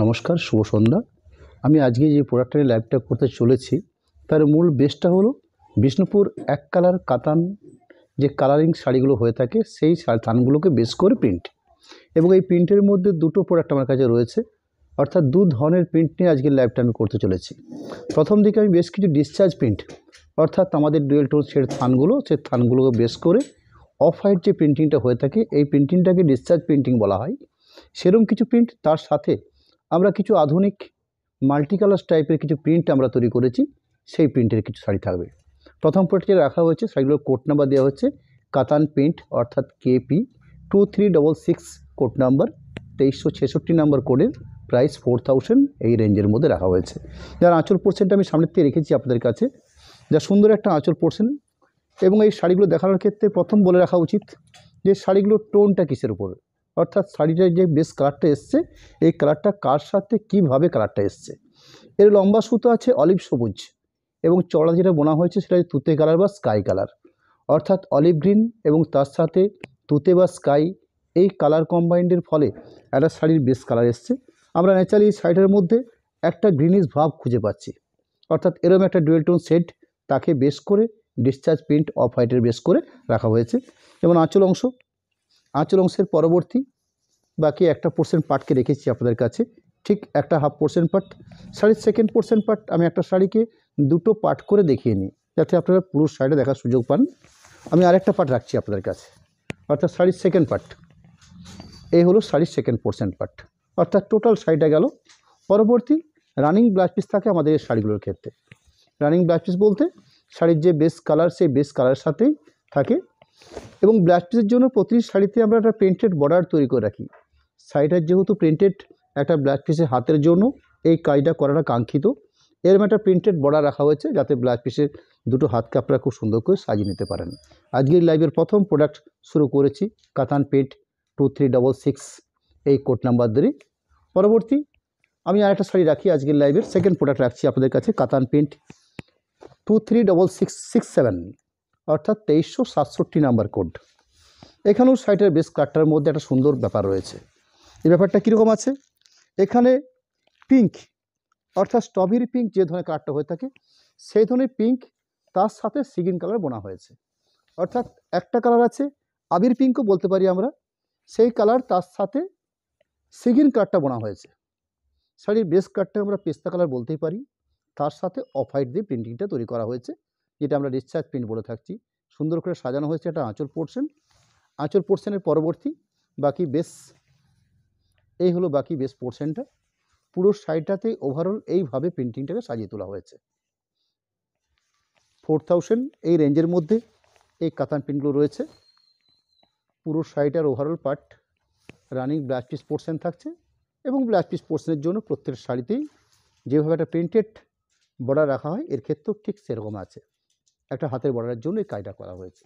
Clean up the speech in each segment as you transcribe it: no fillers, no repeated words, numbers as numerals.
নমস্কার, শুভ সন্ধ্যা। আমি আজকে যে প্রোডাক্টটা নিয়ে লাইভটা করতে চলেছি তার মূল বেসটা হলো বিষ্ণুপুর এক কালার কাতান যে কালারিং শাড়িগুলো হয়ে থাকে সেই থানগুলোকে বেস করে প্রিন্ট, এবং এই প্রিন্টের মধ্যে দুটো প্রোডাক্ট আমার কাছে রয়েছে, অর্থাৎ দু ধরনের প্রিন্ট নিয়ে আজকের লাইভটা আমি করতে চলেছি। প্রথম দিকে আমি বেশ কিছু ডিসচার্জ প্রিন্ট, অর্থাৎ আমাদের ডুয়েল টোন শেড থানগুলো, সেই থানগুলোকে বেস করে অফ হোয়াইট যে প্রিন্টিংটা হয়ে থাকে এই প্রিন্টিংটাকে ডিসচার্জ প্রিন্টিং বলা হয়। সেরকম কিছু প্রিন্ট, তার সাথে আমরা কিছু আধুনিক মাল্টি কালার টাইপের কিছু প্রিন্ট আমরা তৈরি করেছি, সেই প্রিন্টের কিছু শাড়ি থাকবে। প্রথম প্রোডাক্টে রাখা হয়েছে শাড়িগুলোর কোড নাম্বার দেওয়া হচ্ছে কাতান প্রিন্ট, অর্থাৎ KP 2366 কোড নাম্বার, 2366 নাম্বার কোডের প্রাইস 4000 এই রেঞ্জের মধ্যে রাখা হয়েছে। যার আঁচল পোর্শনটা আমি সামনের থেকে রেখেছি আপনাদের কাছে, যা সুন্দর একটা আঁচল পোর্শন। এবং এই শাড়িগুলো দেখানোর ক্ষেত্রে প্রথম বলে রাখা উচিত যে শাড়িগুলোর টোনটা কিসের উপর, অর্থাৎ শাড়িটার যে বেস কালারটা এসছে এই কালারটা কার সাথে কীভাবে কালারটা এসছে। এর লম্বা সুতো আছে অলিভ সবুজ, এবং চড়া যেটা বোনা হয়েছে সেটা তুতে কালার বা স্কাই কালার, অর্থাৎ অলিভ গ্রিন এবং তার সাথে তুতে বা স্কাই এই কালার কম্বাইন্ডের ফলে একটা শাড়ির বেস কালার এসছে। আমরা ন্যাচারালি এই শাড়িটার মধ্যে একটা গ্রিনিশ ভাব খুঁজে পাচ্ছি, অর্থাৎ এরকম একটা ডুয়েল টোন শেড তাকে বেস করে ডিসচার্জ প্রিন্ট অফ হোয়াইটের বেস করে রাখা হয়েছে। যেমন আঁচল অংশের পরবর্তী বাকি একটা পোর্শন পার্টকে রেখেছি আপনাদের কাছে, ঠিক একটা হাফ পোর্শন পার্ট। শাড়ির সেকেন্ড পোর্শন পার্ট আমি একটা শাড়িকে দুটো পার্ট করে দেখিয়ে নিই, যাতে আপনারা পুরো শাড়িটা দেখার সুযোগ পান। আমি আরেকটা পার্ট রাখছি আপনাদের কাছে, অর্থাৎ শাড়ির সেকেন্ড পার্ট। এই হলো শাড়ির সেকেন্ড পোর্শন পার্ট, অর্থাৎ টোটাল শাড়িটা গেল। পরবর্তী রানিং ব্লাউজ পিস থাকে আমাদের এই শাড়িগুলোর ক্ষেত্রে। রানিং ব্লাউজ পিস বলতে শাড়ির যে বেস কালার সেই বেস কালারের সাথেই থাকে, এবং ব্লাউজ পিসের জন্য প্রতিটি শাড়িতে আমরা একটা প্রিন্টেড বর্ডার তৈরি করে রাখি। শাড়িটার যেহেতু প্রিন্টেড একটা ব্লাউজ পিসের হাতের জন্য এই কাজটা করাটা কাঙ্ক্ষিত, এরকম একটা প্রিন্টেড বর্ডার রাখা হয়েছে যাতে ব্লাউজ পিসের দুটো হাতকে আপনারা খুব সুন্দর করে সাজিয়ে নিতে পারেন। আজকের লাইভের প্রথম প্রোডাক্ট শুরু করেছি কাতান প্রিন্ট 2366 এই কোড নাম্বার ধরে। পরবর্তী আমি আরেকটা শাড়ি রাখি, আজকের লাইভের সেকেন্ড প্রোডাক্ট রাখছি আপনাদের কাছে কাতান প্রিন্ট 236667, অর্থাৎ 2367 নাম্বার কোড। এখানেও শাড়িটার বেস কালারটার মধ্যে একটা সুন্দর ব্যাপার রয়েছে। এই ব্যাপারটা কীরকম আছে, এখানে পিঙ্ক, অর্থাৎ স্ট্রবেরি পিঙ্ক যে ধরনের কালারটা হয়ে থাকে সেই ধরনের পিঙ্ক, তার সাথে সিগিন কালার বোনা হয়েছে। অর্থাৎ একটা কালার আছে আবির পিঙ্কও বলতে পারি আমরা, সেই কালার তার সাথে সিগিন কালারটা বোনা হয়েছে। শাড়ির বেস কালারটা আমরা পেস্তা কালার বলতেই পারি, তার সাথে অফ হোয়াইট দিয়ে প্রিন্টিংটা তৈরি করা হয়েছে, যেটা আমরা ডিসচার্জ প্রিন্ট বলে থাকছি। সুন্দর করে সাজানো হয়েছে একটা আঁচল পোর্শন। আঁচল পোর্শনের পরবর্তী বাকি বেস, এই হলো বাকি বেস পোর্শনটা। পুরো শাড়িটাতে ওভারঅল এইভাবে প্রিন্টিংটাকে সাজিয়ে তোলা হয়েছে। 4000 এই রেঞ্জের মধ্যে এই কাতান প্রিন্টগুলো রয়েছে। পুরো শাড়িটার overall part running blouse piece portion থাকছে, এবং ব্লাউজ পিস পোর্শনের জন্য প্রত্যেক শাড়িতেই যেভাবে একটা প্রিন্টেড বর্ডার রাখা হয় এর ক্ষেত্রেও ঠিক সেরকম আছে, একটা হাতের বর্ডারের জন্য এই কাজটা করা হয়েছে।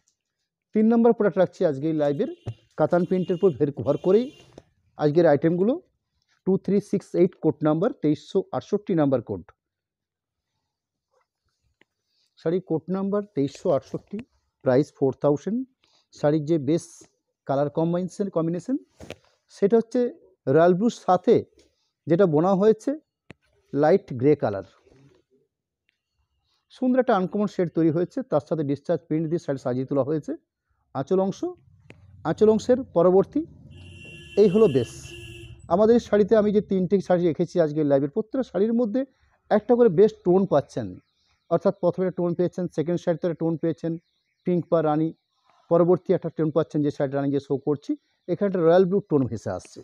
3 নম্বর প্রোডাক্ট রাখছি আজকে এই লাইভের কাতান প্রিন্টের উপর ভর করেই আজকের আইটেমগুলো 2368 code number, 2368 number code sari, code number 2368, price 4000। শাড়ির যে বেস কালার কম্বিনেশন সেটা হচ্ছে রয়্যাল ব্লুর সাথে যেটা বোনা হয়েছে লাইট গ্রে কালার, সুন্দর একটা আনকমন শেড তৈরি হয়েছে, তার সাথে ডিসচার্জ প্রিন্ট দিয়ে শাড়ি সাজিয়ে তোলা হয়েছে। আঁচল অংশের পরবর্তী এই হলো বেস। আমাদের শাড়িতে আমি যে 3টে শাড়ি রেখেছি আজকের লাইভের, প্রত্যেকটা শাড়ির মধ্যে একটা করে বেস টোন পাচ্ছেন, অর্থাৎ প্রথমে টোন পেয়েছেন, সেকেন্ড শাড়িতে টোন পেয়েছেন পিঙ্ক বা রানি, পরবর্তী একটা টোন পাচ্ছেন যে শাড়িটা রানি যে শো করছি, এখানে একটা রয়্যাল ব্লু টোন ভেসে আসছে।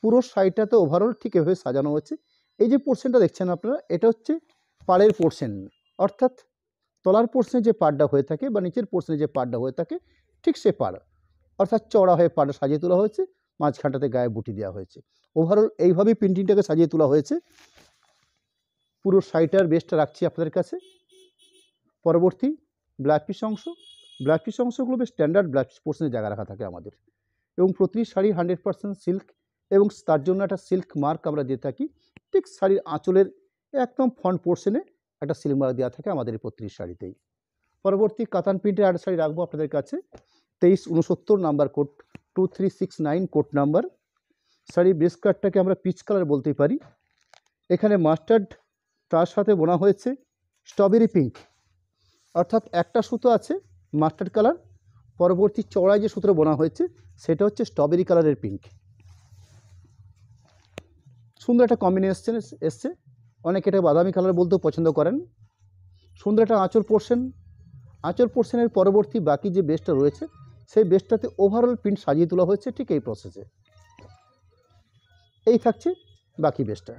পুরো শাড়িটাতে ওভারঅল ঠিক এভাবে সাজানো হচ্ছে। এই যে পোর্শনটা দেখছেন আপনারা, এটা হচ্ছে পাড়ের পোর্শন, অর্থাৎ তলার পোর্শনে যে পাড়টা হয়ে থাকে বা নিচের পোর্শনে যে পাড়টা হয়ে থাকে ঠিক সে পাড়, অর্থাৎ চওড়া হয়ে পাড়টা সাজিয়ে তোলা হয়েছে, মাঝখানটাতে গায়ে বুটি দেওয়া হয়েছে। ওভারঅল এইভাবেই প্রিন্টিংটাকে সাজিয়ে তোলা হয়েছে। পুরো শাড়িটার বেসটা রাখছি আপনাদের কাছে। পরবর্তী ব্লাউজ পিস অংশগুলো বেশ স্ট্যান্ডার্ড ব্লাউজ পিস পোর্শনে জায়গা রাখা থাকে আমাদের, এবং প্রতিটি শাড়ি 100% সিল্ক, এবং তার জন্য একটা সিল্ক মার্ক আমরা দিয়ে থাকি। ঠিক শাড়ির আঁচলের একদম ফ্রন্ট পোর্শনে একটা সিল্ক মার্ক দেওয়া থাকে আমাদের এই প্রতিটি শাড়িতেই। পরবর্তী কাতান প্রিন্টের একটা শাড়ি রাখবো আপনাদের কাছে, 2369 নাম্বার কোড, 2369 কোড নাম্বার। শাড়ির বেস কালারটাকে আমরা পিচ কালার বলতেই পারি, এখানে মাস্টার্ড, তার সাথে বোনা হয়েছে স্ট্রবেরি পিঙ্ক, অর্থাৎ একটা সুতো আছে মাস্টার্ড কালার, পরবর্তী চওড়ায় যে সুতোটা বোনা হয়েছে সেটা হচ্ছে স্ট্রবেরি কালারের পিঙ্ক। সুন্দর একটা কম্বিনেশন এসছে, অনেকে এটা বাদামি কালার বলতেও পছন্দ করেন। সুন্দর একটা আঁচল পোর্শন, আঁচল পোর্শনের পরবর্তী বাকি যে বেসটা রয়েছে সেই বেসটাতে ওভারঅল প্রিন্ট সাজিয়ে তোলা হয়েছে ঠিক এই প্রসেসে। এই থাকছে বাকি বেসটা।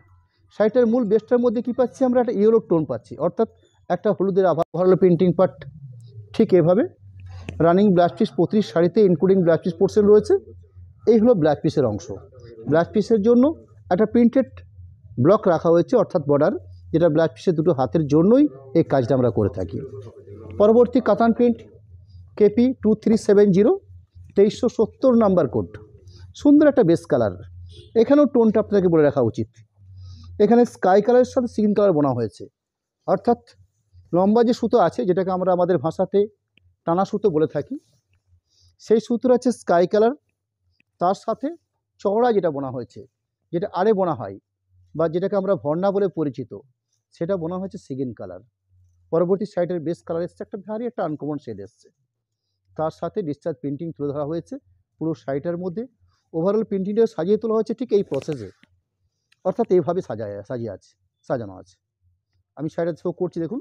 শাড়িটার মূল বেসটার মধ্যে কী পাচ্ছি আমরা, একটা ইয়েলো টোন পাচ্ছি, অর্থাৎ একটা হলুদের আভা। ওভারঅল প্রিন্টিং পার্ট ঠিক এভাবে, রানিং ব্লাউজ পিস প্রতি শাড়িতে ইনক্লুডিং ব্লাউজ পিস পোর্শন রয়েছে। এই হলো ব্লাউজ পিসের অংশ। ব্লাউজ পিসের জন্য একটা প্রিন্টেড ব্লক রাখা হয়েছে, অর্থাৎ বর্ডার, যেটা ব্লাউজ পিসের দুটো হাতের জন্যই এই কাজটা আমরা করে থাকি। পরবর্তী কাতান প্রিন্ট কেপি 2370, 2370 নাম্বার কোড। সুন্দর একটা বেস কালার। এখানেও টোনটা আপনাকে বলে রাখা উচিত, এখানে স্কাই কালারের সাথে সিগিন কালার বোনা হয়েছে, অর্থাৎ লম্বা যে সুতো আছে যেটাকে আমরা আমাদের ভাষাতে টানা সুতো বলে থাকি, সেই সুতোর আছে স্কাই কালার, তার সাথে চওড়া যেটা বোনা হয়েছে, যেটা আরে বোনা হয় বা যেটাকে আমরা ভর্ণা বলে পরিচিত, সেটা বোনা হয়েছে সিগিন কালার। পরবর্তী সাইডের বেস কালার এসছে একটা ভারী একটা আনকমন শেড এসছে, তার সাথে ডিসচার্জ প্রিন্টিং তুলে ধরা হয়েছে পুরো শাড়িটার মধ্যে। ওভারঅল প্রিন্টিংটা সাজিয়ে তোলা হয়েছে ঠিক এই প্রসেসে, অর্থাৎ এইভাবে সাজানো আছে। আমি শাড়িটা শো করছি দেখুন,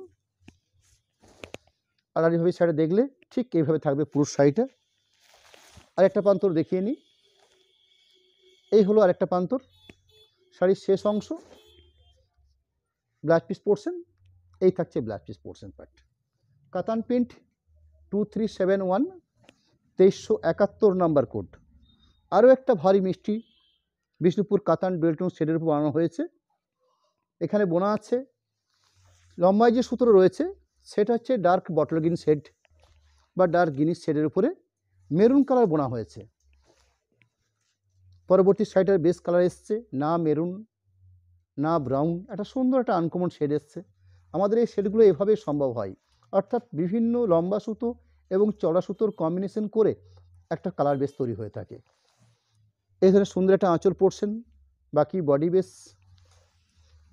আর এইভাবে শাড়িটা দেখলে ঠিক এইভাবে থাকবে পুরো শাড়িটা। আরেকটা প্রান্তর দেখিয়ে নিই, এই হলো আরেকটা প্রান্তর, শাড়ির শেষ অংশ ব্লাউজ পিস পোর্শন, এই থাকছে ব্লাউজ পিস পোর্শন পার্ট। কাতান প্রিন্ট 2371, 2371 নাম্বার কোড। আরও একটা ভারী মিষ্টি বিষ্ণুপুর কাতান ডুয়েলটোন শেডের উপর বানানো হয়েছে। এখানে বোনা আছে, লম্বায় যে সুতো রয়েছে সেটা হচ্ছে ডার্ক বটল গ্রিন শেড বা ডার্ক গ্রিনিশ শেডের উপরে মেরুন কালার বোনা হয়েছে। পরবর্তী সাইডের বেস কালার এসছে না মেরুন না ব্রাউন, একটা সুন্দর একটা আনকমন শেড এসছে। আমাদের এই শেডগুলো এভাবে সম্ভব হয়, অর্থাৎ বিভিন্ন লম্বা সুতো এবং চড়া সুতোর কম্বিনেশন করে একটা কালার বেস তৈরি হয়ে থাকে। এখানে সুন্দর একটা আঁচল পোর্শন, বাকি বডি বেস,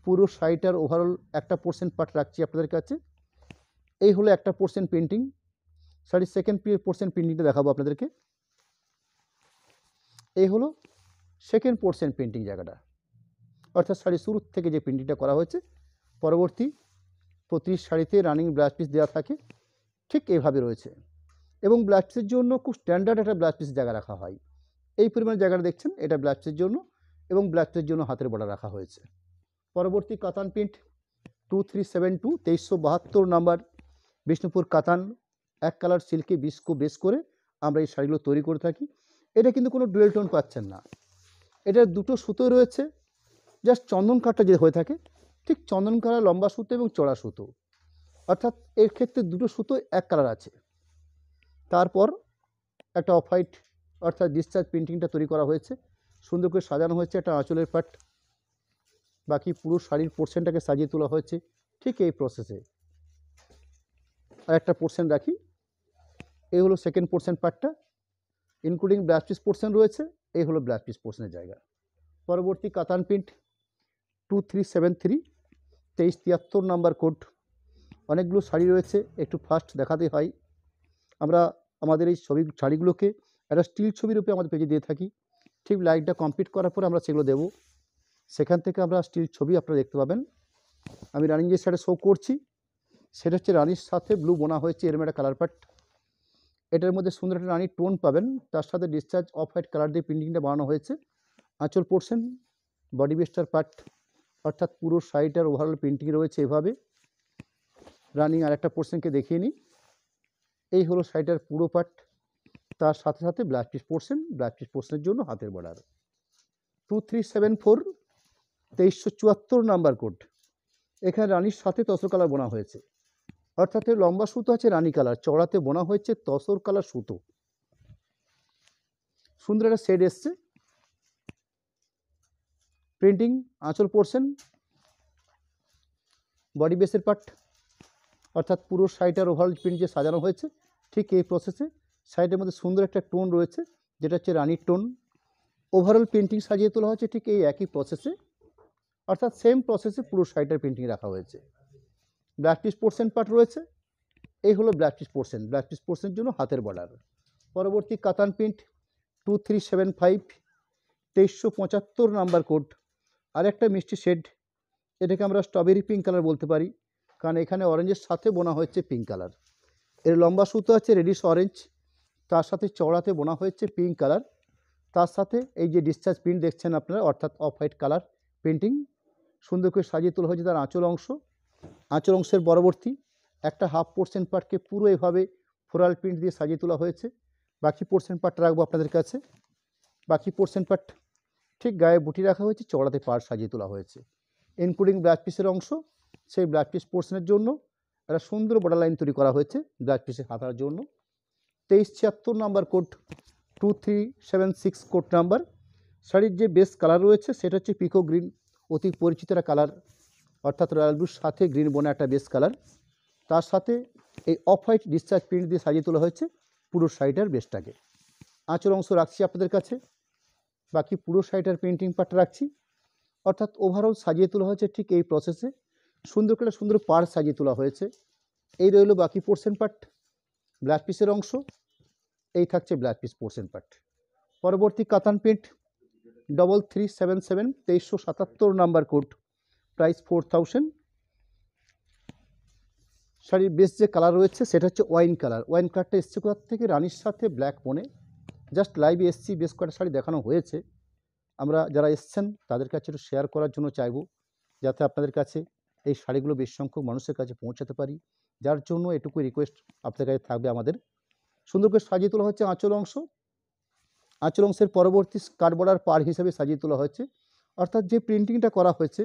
পুরো শাড়িটার ওভারঅল একটা পোর্শন পার্ট রাখছি আপনাদের কাছে। এই হলো একটা পোর্শন প্রিন্টিং, শাড়ির সেকেন্ড পোর্শন প্রিন্টিংটা দেখাবো আপনাদেরকে। এই হলো সেকেন্ড পোর্শন প্রিন্টিং জায়গাটা, অর্থাৎ শাড়ির শুরু থেকে যে প্রিন্টিংটা করা হয়েছে। পরবর্তী প্রতি শাড়িতে রানিং ব্লাউজ পিস দেওয়া থাকে ঠিক এইভাবে রয়েছে, এবং ব্লাউজ পিসের জন্য খুব স্ট্যান্ডার্ড একটা ব্লাউজ পিসের জায়গা রাখা হয়। এই পরিমাণ জায়গাটা দেখছেন এটা ব্লাউজ পিসের জন্য, এবং ব্লাউজ পিসের জন্য হাতের বর্ডার রাখা হয়েছে। পরবর্তী কাতান প্রিন্ট 2372, 2372 নাম্বার বিষ্ণুপুর কাতান, এক কালার সিল্কে বিস্কো বেস করে আমরা এই শাড়িগুলো তৈরি করে থাকি। এটা কিন্তু কোনো ডুয়েল টোন পাচ্ছেন না, এটা দুটো সুতো রয়েছে, জাস্ট চন্দন কাঠটা যে হয়ে থাকে ঠিক চন্দন কালার লম্বা সুতো এবং চড়া সুতো, অর্থাৎ এর ক্ষেত্রে দুটো সুতো এক কালার আছে। তারপর একটা অফ হোয়াইট অর্থাৎ ডিসচার্জ প্রিন্টিংটা তৈরি করা হয়েছে, সুন্দর করে সাজানো হয়েছে একটা আঁচলের পার্ট, বাকি পুরো শাড়ির পোর্শনটাকে সাজিয়ে তোলা হয়েছে ঠিক এই প্রসেসে। আর একটা পোর্শন রাখি, এই হলো সেকেন্ড পোর্শন পার্টটা, ইনক্লুডিং ব্লাউজ পিস পোর্শন রয়েছে, এই হলো ব্লাউজ পিস পোর্শনের জায়গা। পরবর্তী কাতান প্রিন্ট 2373, 2373 নাম্বার কোড। অনেকগুলো শাড়ি রয়েছে, একটু ফাস্ট দেখাতে হয়। আমরা আমাদের এই শাড়িগুলোকে একটা স্টিল ছবির উপরে আমাদের পেজে দিয়ে থাকি, ঠিক লাইটটা কমপ্লিট করার পরে আমরা সেগুলো দেবো, সেখান থেকে আমরা স্টিল ছবি আপনারা দেখতে পাবেন। আমি রানিং যে শাড়ি শো করছি সেটা হচ্ছে রানির সাথে ব্লু বোনা হয়েছে, এরম একটা কালার পার্ট। এটার মধ্যে সুন্দর একটা রানির টোন পাবেন, তার সাথে ডিসচার্জ অফ হোয়াইট কালার দিয়ে প্রিন্টিংটা বানানো হয়েছে। আঁচল পোর্শন, বডি বেস্টার পার্ট, অর্থাৎ পুরো শাড়িটার ওভারঅল প্রিন্টিং রয়েছে এভাবে। রানিং আর একটা পোর্শনকে দেখিয়ে নিই, এই হলো শাড়িটার পুরো পার্ট, তার সাথে সাথে blouse piece portion, blouse piece পোর্শনের জন্য হাতের বর্ডার। 2374, 2374 number code. এখানে রানির সাথে তসর কালার বোনা হয়েছে, অর্থাৎ এর লম্বা সুতো আছে রানি কালার, চড়াতে বোনা হয়েছে তসর কালার সুতো। সুন্দর একটা শেড এসছে। প্রিন্টিং আঁচল পোর্শন, বডি বেসের পার্ট, অর্থাৎ পুরো শাড়িটার ওভারঅল প্রিন্ট যে সাজানো হয়েছে ঠিক এই প্রসেসে। শাড়িটার মধ্যে সুন্দর একটা টোন রয়েছে যেটা হচ্ছে রানির টোন, ওভারঅল প্রিন্টিং সাজিয়ে তোলা হয়েছে ঠিক এই একই প্রসেসে। অর্থাৎ সেম প্রসেসে পুরো শাড়িটার প্রিন্টিং রাখা হয়েছে। ব্লাউজ পিস পোর্শন পার্ট রয়েছে, এই হলো blouse piece portion. Blouse piece পোর্শনের জন্য হাতের বর্ডার। পরবর্তী কাতান প্রিন্ট 2375, 2375 নাম্বার কোড। আর একটা মিষ্টি শেড, এটাকে আমরা স্ট্রবেরি পিঙ্ক কালার বলতে পারি, কারণ এখানে অরেঞ্জের সাথে বোনা হয়েছে পিঙ্ক কালার। এর লম্বা সুতো আছে রেডিশ অরেঞ্জ, তার সাথে চওড়াতে বোনা হয়েছে পিঙ্ক কালার। তার সাথে এই যে ডিসচার্জ প্রিন্ট দেখছেন আপনারা, অর্থাৎ অফ হোয়াইট কালার প্রিন্টিং সুন্দর করে সাজিয়ে তোলা হয়েছে তার আঁচল অংশ। আঁচল অংশের পরবর্তী একটা হাফ পোর্শন পার্টকে পুরো এভাবে ফ্লোরাল প্রিন্ট দিয়ে সাজিয়ে তোলা হয়েছে। বাকি পোর্শন পার্টটা রাখবো আপনাদের কাছে। বাকি পোর্শন পার্ট ঠিক গায়ে বুটি রাখা হয়েছে, চওড়াতে পার্ট সাজিয়ে তোলা হয়েছে, ইনক্লুডিং ব্লাউজ পিসের অংশ। সেই ব্লাউজ পিস পোর্শনের জন্য একটা সুন্দর বর্ডার লাইন তৈরি করা হয়েছে ব্লাউজ পিসের হাতার জন্য। 2376 নাম্বার কোড, 2376 কোড নাম্বার। শাড়ির যে বেস কালার রয়েছে সেটা হচ্ছে পিকো গ্রিন, অতি পরিচিত একটা কালার, অর্থাৎ রয়্যাল ব্লুর সাথে গ্রিন বোনা একটা বেস কালার। তার সাথে এই অফ হোয়াইট ডিসচার্জ প্রিন্ট দিয়ে সাজিয়ে তোলা হয়েছে পুরো শাড়িটার বেসটাকে। আঁচল অংশ রাখছি আপনাদের কাছে, বাকি পুরো শাড়িটার প্রিন্টিং পার্টটা রাখছি। অর্থাৎ ওভারঅল সাজিয়ে তোলা হয়েছে ঠিক এই প্রসেসে, সুন্দর করে সুন্দর পার্ট সাজিয়ে তোলা হয়েছে। এই রইল বাকি পোর্শন পার্ট, ব্লাউজ পিসের অংশ। এই থাকছে ব্লাউজ পিস পোর্শন পার্ট। পরবর্তী কাতান প্রিন্ট 3377, 2377 নাম্বার কোড, প্রাইস 4000। শাড়ির বেস যে কালার রয়েছে সেটা হচ্ছে ওয়াইন কালার। ওয়াইন কালারটা এসছে কোথার থেকে, রানির সাথে ব্ল্যাক বনে। জাস্ট লাইভে এসছি, বেশ কয়েকটা শাড়ি দেখানো হয়েছে, আমরা যারা এসছেন তাদের কাছে একটু শেয়ার করার জন্য চাইবো, যাতে আপনাদের কাছে এই শাড়িগুলো বেশ সংখ্যক মানুষের কাছে পৌঁছাতে পারি। যার জন্য এটুকু রিকোয়েস্ট আপনাদের কাছে থাকবে আমাদের। সুন্দর করে সাজিয়ে তোলা হচ্ছে আঁচল অংশ। আঁচল অংশের পরবর্তী স্কার্ট বর্ডার পার হিসেবে সাজিয়ে তোলা হয়েছে, অর্থাৎ যে প্রিন্টিংটা করা হয়েছে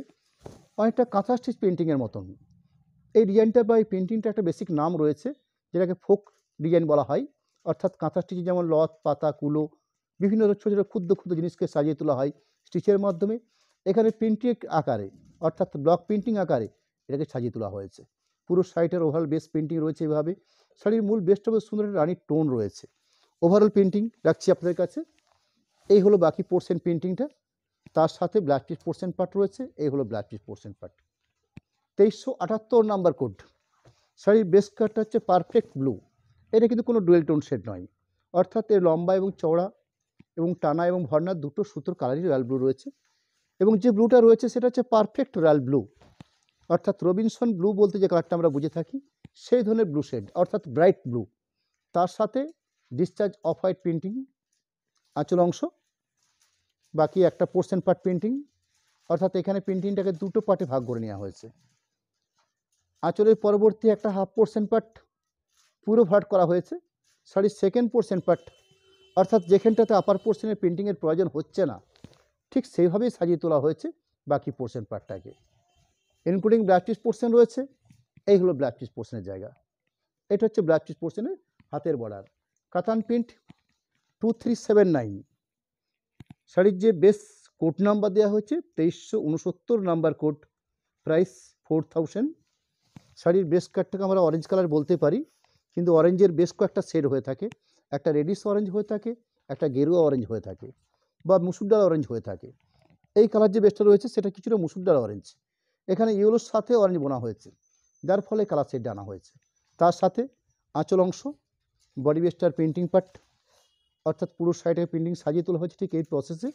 অনেকটা কাঁথা স্টিচ প্রিন্টিংয়ের মতন। এই ডিজাইনটা বা এই প্রিন্টিংটা একটা বেসিক নাম রয়েছে, যেটাকে ফোক ডিজাইন বলা হয়। অর্থাৎ কাঁথা স্টিচে যেমন লত, পাতা, কুলো, বিভিন্ন ছোটো ছোটো ক্ষুদ্র ক্ষুদ্র জিনিসকে সাজিয়ে তোলা হয় স্টিচের মাধ্যমে। এখানে প্রিন্টিং আকারে, অর্থাৎ ব্লক প্রিন্টিং আকারে এটাকে সাজিয়ে তোলা হয়েছে। পুরো শাড়িটার ওভারঅল বেস প্রিন্টিং রয়েছে এভাবে। শাড়ির মূল বেসটা বেশ সুন্দর রানির টোন রয়েছে। ওভারঅল প্রিন্টিং রাখছি আপনাদের কাছে। এই হলো বাকি পোর্শন প্রিন্টিংটা, তার সাথে ব্লাউজ পিস পোর্শন পার্ট রয়েছে। এই হলো blouse piece portion part. 2378 number code. শাড়ির বেস কাটটা হচ্ছে পারফেক্ট ব্লু। এটা কিন্তু কোনো ডুয়েল টোন শেড নয়, অর্থাৎ এর লম্বা এবং চওড়া এবং টানা এবং ভর্নার দুটো সুতোর কালারই রয়্যাল ব্লু রয়েছে। এবং যে ব্লুটা রয়েছে সেটা হচ্ছে পারফেক্ট রয়্যাল ব্লু, অর্থাৎ রবিনসন ব্লু বলতে যে কালারটা আমরা বুঝে থাকি সেই ধরনের ব্লু শেড, অর্থাৎ ব্রাইট ব্লু। তার সাথে ডিসচার্জ অফ হোয়াইট প্রিন্টিং আঁচল অংশ। বাকি একটা পোর্শন পার্ট প্রিন্টিং, অর্থাৎ এখানে প্রিন্টিংটাকে দুটো পার্টে ভাগ করে নেওয়া হয়েছে। আঁচলের পরবর্তী একটা হাফ পোর্শন পার্ট পুরো ভাট করা হয়েছে। শাড়ির সেকেন্ড পোর্শন পার্ট, অর্থাৎ যেখানটাতে আপার পোর্শনের প্রিন্টিংয়ের প্রয়োজন হচ্ছে না, ঠিক সেইভাবেই সাজিয়ে তোলা হয়েছে বাকি পোর্শন পার্টটাকে, ইনক্লুডিং ব্লাউজ পিস পোর্শন রয়েছে। এই হলো ব্লাউজ পিস পোর্শনের জায়গা। এটা হচ্ছে ব্লাউজ পিস পোর্শনের হাতের বর্ডার। কাতান প্রিন্ট 2379। শাড়ির যে বেস কোড নাম্বার দেওয়া হয়েছে 2369 নাম্বার কোড, প্রাইস 4000। শাড়ির বেস কাটটাকে আমরা অরেঞ্জ কালার বলতে পারি, কিন্তু অরেঞ্জের বেশ কয়েকটা শেড হয়ে থাকে। একটা রেডিশ অরেঞ্জ হয়ে থাকে, একটা গেরুয়া অরেঞ্জ হয়ে থাকে, বা মুসুর ডাল অরেঞ্জ হয়ে থাকে। এই কালার যে বেসটা রয়েছে সেটা কিছুটা মুসুর ডাল অরেঞ্জ, এখানে ইয়েলোর সাথে অরেঞ্জ বোনা হয়েছে, যার ফলে কালার শেড আনা হয়েছে। তার সাথে আঁচল অংশ, বডি বেসটার প্রিন্টিং পার্ট, অর্থাৎ পুরো সাইডে প্রিন্টিং সাজিয়ে তোলা হয়েছে ঠিক এই প্রসেসে।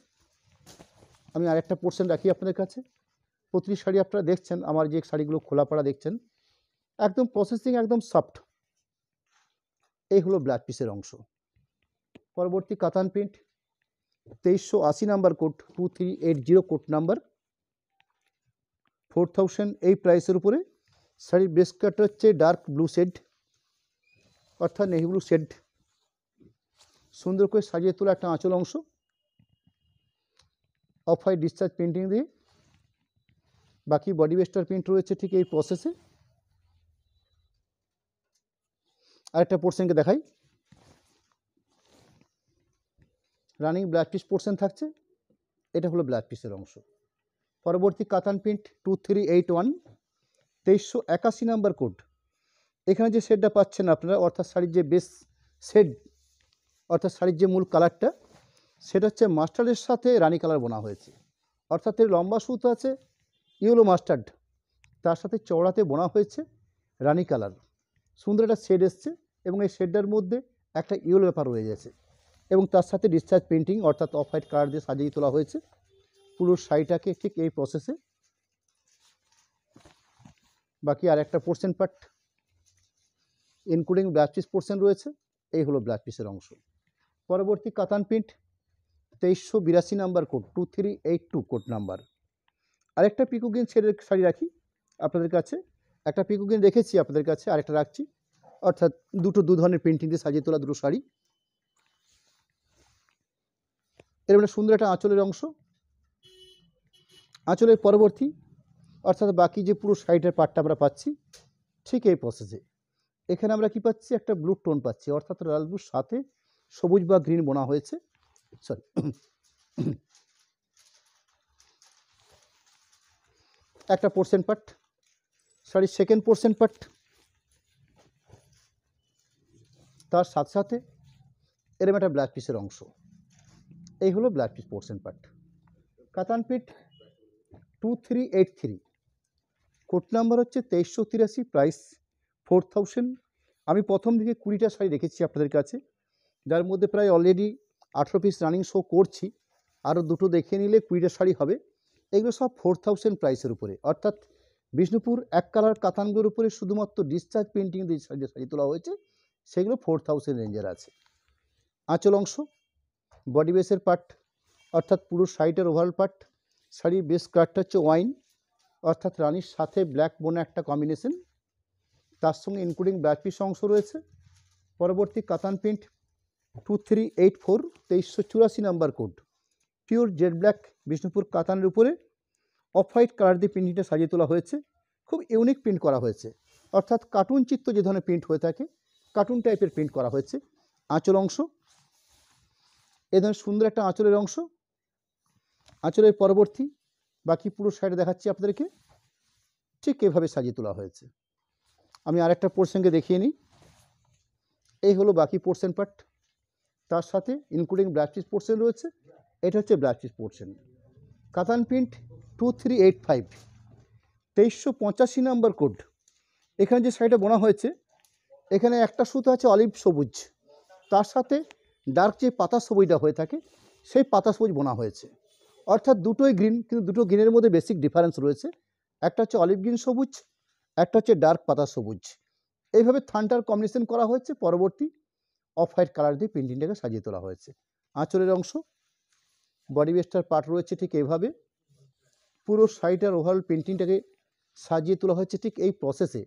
আমি আরেকটা পোর্শন রাখি আপনাদের কাছে। প্রতিটি শাড়ি আপনারা দেখছেন, আমার যে শাড়িগুলো খোলাপাড়া দেখছেন, একদম প্রসেসিং একদম সফট। এই হলো ব্লাউজ পিসের অংশ। পরবর্তী কাতান print 2380 number code, 2380 code number, 4000 এই প্রাইসের উপরে। শাড়ির বেস কাটটা হচ্ছে ডার্ক ব্লু শেড, অর্থাৎ নেভি ব্লু শেড। সুন্দর করে সাজিয়ে তোলা একটা আঁচল অংশ অফ হোয়াইট ডিসচার্জ প্রিন্টিং দিয়ে। বাকি বডি বেস্টার প্রিন্ট রয়েছে ঠিক এই প্রসেসে। আরেকটা পোর্শনকে দেখাই, রানিং ব্লাউজ পিস পোর্শন থাকছে। এটা হলো ব্লাউজ পিসের অংশ। পরবর্তী কাতান প্রিন্ট 2381, 2381 নাম্বার কোড। এখানে যে শেডটা পাচ্ছেন আপনারা, অর্থাৎ শাড়ির যে বেস শেড, অর্থাৎ শাড়ির যে মূল কালারটা, সেটা হচ্ছে মাস্টার্ডের সাথে রানি কালার বোনা হয়েছে। অর্থাৎ এর লম্বা সুতো আছে ইয়েলো মাস্টার্ড, তার সাথে চওড়াতে বোনা হয়েছে রানি কালার, সুন্দর একটা শেড এসছে এবং এই শেডটার মধ্যে একটা ইয়েলো ব্যাপার রয়ে গেছে এবং তার সাথে ডিসচার্জ পেন্টিং অর্থাৎ অফ হোয়াইট কালার দিয়ে সাজিয়ে তোলা হয়েছে পুরো শাড়িটাকে ঠিক এই প্রসেসে। বাকি আর একটা portion part including blouse piece portion রয়েছে, এই হলো ব্লাউজ পিসের অংশ। পরবর্তী কাতান print 2382 number code, 2382 code number. আরেকটা পিকোগ্রিন শেডের শাড়ি রাখি আপনাদের কাছে, একটা পিকোগ্রিন রেখেছি আপনাদের কাছে, আরেকটা রাখছি, অর্থাৎ দু ধরনের প্রিন্টিং দিয়ে সাজিয়ে তোলা দুটো শাড়ি। এর মানে সুন্দর একটা আঁচলের অংশ, আঁচলের পরবর্তী অর্থাৎ বাকি যে পুরো শাড়িটার পার্টটা আমরা পাচ্ছি ঠিক এই প্রসেসে। এখানে আমরা কি পাচ্ছি, একটা ব্লু টোন পাচ্ছি, অর্থাৎ লাল ব্লুর সাথে সবুজ বা গ্রিন বোনা হয়েছে, সরি একটা পোর্শন পার্ট, শাড়ির সেকেন্ড পোর্শন পার্ট, তার সাথে সাথে এরকম একটা ব্লাউজ পিসের অংশ, এই হলো ব্লাউজ পিস পোর্শন পার্ট। কাতান প্রিন্ট 2383, কোড নাম্বার হচ্ছে 2383, প্রাইস 4000। আমি প্রথম দিকে 20টা শাড়ি রেখেছি আপনাদের কাছে, যার মধ্যে প্রায় অলরেডি 18 পিস রানিং শো করছি, আরও দুটো দেখে নিলে 20টা শাড়ি হবে। এগুলো সব 4000 প্রাইসের উপরে, অর্থাৎ বিষ্ণুপুর এক কালার কাতানগুলোর উপরে শুধুমাত্র ডিসচার্জ পেন্টিং দিয়ে শাড়ি তোলা হয়েছে, সেগুলো 4000 রেঞ্জের আছে। আঁচল অংশ, বডি বেসের পার্ট অর্থাৎ পুরো শাড়িটার ওভারঅল পার্ট, শাড়ির বেস কালারটা হচ্ছে ওয়াইন অর্থাৎ রানির সাথে ব্ল্যাক বোনা একটা কম্বিনেশন, তার সঙ্গে ইনক্লুডিং ব্লাউজ পিস অংশ রয়েছে। পরবর্তী কাতান print 2384, 2384 number code, pure jade black Bishnupur কাতানের উপরে অফ হোয়াইট কালার দিয়ে প্রিন্টিংটা সাজিয়ে তোলা হয়েছে, খুব ইউনিক প্রিন্ট করা হয়েছে, অর্থাৎ কার্টুন চিত্র যে ধরনের প্রিন্ট হয়ে থাকে কার্টুন টাইপের প্রিন্ট করা হয়েছে। আঁচল অংশ, এ ধরনের সুন্দর একটা আঁচলের অংশ, আঁচলের পরবর্তী বাকি পুরো সাইডে দেখাচ্ছি আপনাদেরকে, ঠিক এভাবে সাজিয়ে তোলা হয়েছে। আমি আরেকটা পোর্শনকে দেখিয়ে নিই, এই হলো বাকি পোর্শন পার্ট, তার সাথে ইনক্লুডিং ব্লাউজ পিস পোর্শন রয়েছে, এটা হচ্ছে ব্লাউজ পিস পোর্শন। কাতান প্রিন্ট 2385, 2385 নাম্বার কোড। এখানে যে শাড়িটা বোনা হয়েছে এখানে একটা সুতো আছে অলিভ সবুজ, তার সাথে ডার্ক যে পাতা সবুজটা হয়ে থাকে সেই পাতা সবুজ বোনা হয়েছে, অর্থাৎ দুটোই গ্রিন, কিন্তু দুটো গ্রিনের মধ্যে বেসিক ডিফারেন্স রয়েছে, একটা হচ্ছে অলিভ গ্রিন সবুজ, একটা হচ্ছে ডার্ক পাতা সবুজ, এইভাবে থানটার কম্বিনেশন করা হয়েছে। পরবর্তী অফ হোয়াইট কালার দিয়ে পেন্টিংটাকে সাজিয়ে তোলা হয়েছে। আঁচলের অংশ, বডি বেস্টার পার্ট রয়েছে ঠিক এইভাবে, পুরো শাড়িটার ওভারঅল পেন্টিংটাকে সাজিয়ে তোলা হয়েছে ঠিক এই প্রসেসে।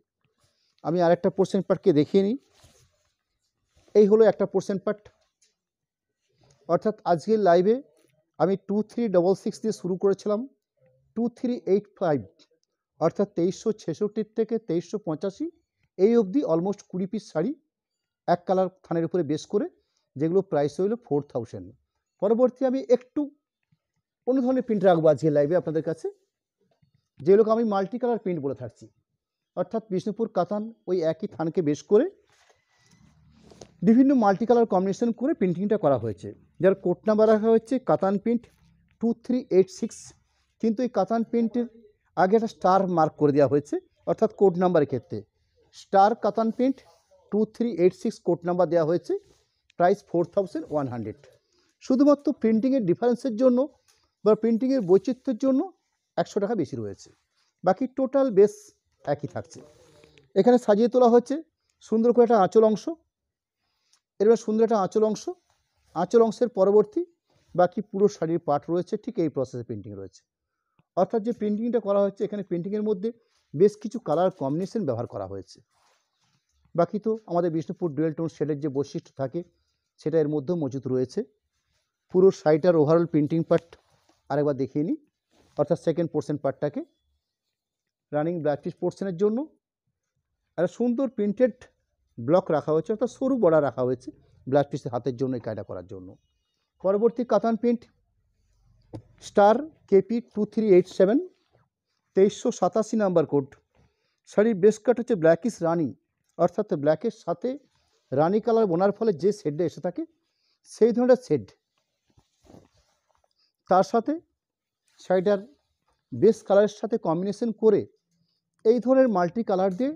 আমি আরেকটা পোর্শন পার্টকে দেখিয়ে নিই, এই হলো একটা পোর্শন পার্ট, অর্থাৎ আজকের লাইভে আমি 2366 দিয়ে শুরু করেছিলাম, 2385 অর্থাৎ 2366 থেকে 2385 এই অবধি অলমোস্ট 20 পিস শাড়ি এক কালার থানের উপরে বেস করে, যেগুলো প্রাইস হইল 4000। পরবর্তী আমি একটু অন্য ধরনের প্রিন্ট রাখবো আজকের লাইভে আপনাদের কাছে, যেগুলোকে আমি মাল্টি কালার প্রিন্ট বলে থাকছি, অর্থাৎ বিষ্ণুপুর কাতান ওই একই থানকে বেস করে বিভিন্ন মাল্টি কালার কম্বিনেশন করে প্রিন্টিংটা করা হয়েছে, যার কোড নাম্বার রাখা হচ্ছে কাতান প্রিন্ট 2386, কিন্তু এই কাতান প্রিন্টের আগে একটা স্টার মার্ক করে দেওয়া হয়েছে, অর্থাৎ কোড নাম্বারের ক্ষেত্রে স্টার কাতান প্রিন্ট 2386 কোড নাম্বার দেওয়া হয়েছে, প্রাইস 4100। শুধুমাত্র প্রিন্টিংয়ের ডিফারেন্সের জন্য বা প্রিন্টিংয়ের বৈচিত্র্যের জন্য 100 টাকা বেশি রয়েছে, বাকি টোটাল বেস একই থাকছে। এখানে সাজিয়ে তোলা হচ্ছে সুন্দর করে একটা আঁচল অংশ, এবার সুন্দর একটা আঁচল অংশ, আঁচল অংশের পরবর্তী বাকি পুরো শাড়ির পার্ট রয়েছে ঠিক এই প্রসেসে প্রিন্টিং রয়েছে, অর্থাৎ যে প্রিন্টিংটা করা হচ্ছে এখানে প্রিন্টিংয়ের মধ্যে বেশ কিছু কালার কম্বিনেশন ব্যবহার করা হয়েছে। বাকি তো আমাদের বিষ্ণুপুর ডুয়েল টোন শেডের যে বৈশিষ্ট্য থাকে সেটা এর মধ্যেও মজুদ রয়েছে। পুরো শাড়িটার ওভারঅল প্রিন্টিং পার্ট আরেকবার দেখিয়ে নিই, অর্থাৎ সেকেন্ড পোর্শন পার্টটাকে রানিং ব্লাউজ পিস পোর্শনের জন্য একটা সুন্দর প্রিন্টেড ব্লক রাখা হয়েছে, অর্থাৎ সরু বর্ডার রাখা হয়েছে ব্লাউজ পিসের হাতের জন্য এই কাজটা করার জন্য। পরবর্তী কাতান print star KP 2387, 2387 number code, শাড়ির বেস কাট হচ্ছে ব্ল্যাকিস রানি, অর্থাৎ ব্ল্যাকের সাথে রানি কালার বোনার ফলে যে শেডটা এসে থাকে সেই ধরনের শেড, তার সাথে শাড়িটার বেস কালারের সাথে কম্বিনেশন করে এই ধরনের মাল্টি কালার দিয়ে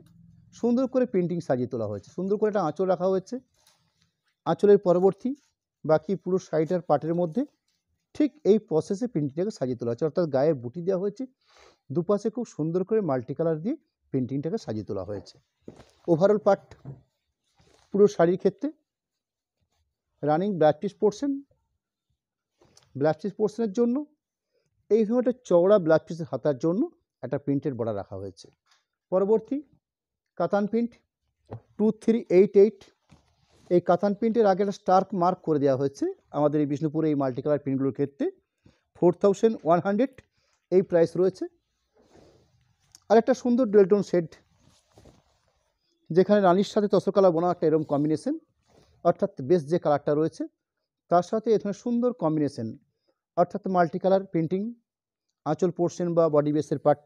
সুন্দর করে পেন্টিং সাজিয়ে তোলা হয়েছে। সুন্দর করে একটা আঁচল রাখা হয়েছে। আঁচলের পরবর্তী বাকি পুরো শাড়িটার পাটের মধ্যে ঠিক এই প্রসেসে পেন্টিংটাকে সাজিয়ে তোলা হয়েছে, অর্থাৎ গায়ে বুটি দেওয়া হয়েছে, দুপাশে খুব সুন্দর করে মাল্টি কালার দিয়ে পেন্টিংটাকে সাজিয়ে তোলা হয়েছে। ওভারঅল পার্ট পুরো শাড়ির ক্ষেত্রে running blouse piece portion, blouse piece পোর্শনের জন্য এই ধরনের চওড়া ব্লাউজ পিসের হাতার জন্য একটা প্রিন্টেড বর্ডার রাখা হয়েছে। পরবর্তী কাতান প্রিন্ট 2388, এই কাতান প্রিন্টের আগে একটা স্টার্ক মার্ক করে দেওয়া হয়েছে আমাদের এই বিষ্ণুপুরে এই মাল্টি কালার প্রিন্টগুলোর ক্ষেত্রে 4100 এই প্রাইস রয়েছে। আর একটা সুন্দর ডুয়েলটোন শেড, যেখানে রানির সাথে তসর কালার বোনা একটা এরকম কম্বিনেশন, অর্থাৎ বেস যে কালারটা রয়েছে তার সাথে এ ধরনের সুন্দর কম্বিনেশন, অর্থাৎ মাল্টি কালার প্রিন্টিং, আঁচল পোর্শন বা বডি বেসের পার্ট,